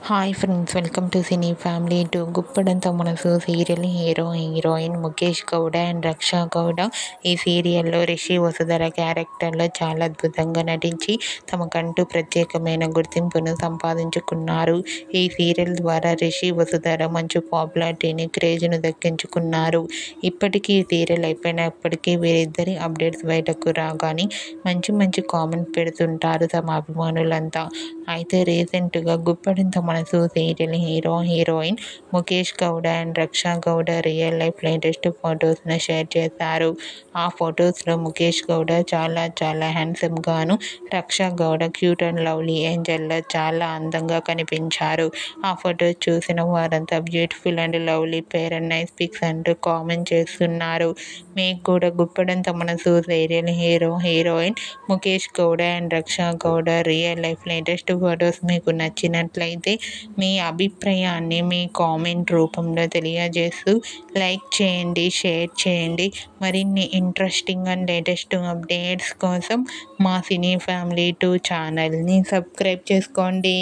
Hi friends, welcome to cine family to Guppedantha Manasu serial heroine Mukesh Gowda and Raksha Gowda ఈ సీరియల్లో రిషి వసుధర క్యారెక్టర్లో చాలా అద్భుతంగా నటించి తమకంటూ ప్రత్యేకమైన గుర్తింపును సంపాదించుకున్నారు. ఈ సీరియల్ ద్వారా రిషి వసుధర మంచి పాపులారిటీని క్రేజ్ను దక్కించుకున్నారు. ఇప్పటికీ ఈ సీరియల్ అయిపోయినప్పటికీ వీరిద్దరి అప్డేట్స్ బయటకు రాగానే మంచి మంచి కామెంట్ పెడుతుంటారు తమ అభిమానులంతా. అయితే రీసెంట్గా Guppedantha Manasu serial heroine Mukesh Gowda and Raksha Gowda real life latest ఫొటోస్ను షేర్ చేశారు. ఆ ఫొటోస్లో ముఖేష్ గౌడ చాలా హ్యాండ్సమ్గాను, Raksha Gowda cute and lovely ఏంజల్లా చాలా అందంగా కనిపించారు. ఆ ఫొటోస్ చూసిన వారంతా beautiful and lovely pair and nice pics అంటూ కామెంట్ చేస్తున్నారు. మీకు కూడా Guppedantha Manasu serial heroine Mukesh Gowda and Raksha Gowda real life latest photos మీకు నచ్చినట్లయితే మీ అభిప్రాయాన్ని మీ కామెంట్ రూపంలో తెలియజేస్తూ లైక్ చేయండి, షేర్ చేయండి. మరిన్ని ఇంట్రెస్టింగ్ అండ్ లేటెస్ట్ అప్డేట్స్ కోసం మా సినీ ఫ్యామిలీ 2 ఛానల్ని సబ్స్క్రైబ్ చేసుకోండి.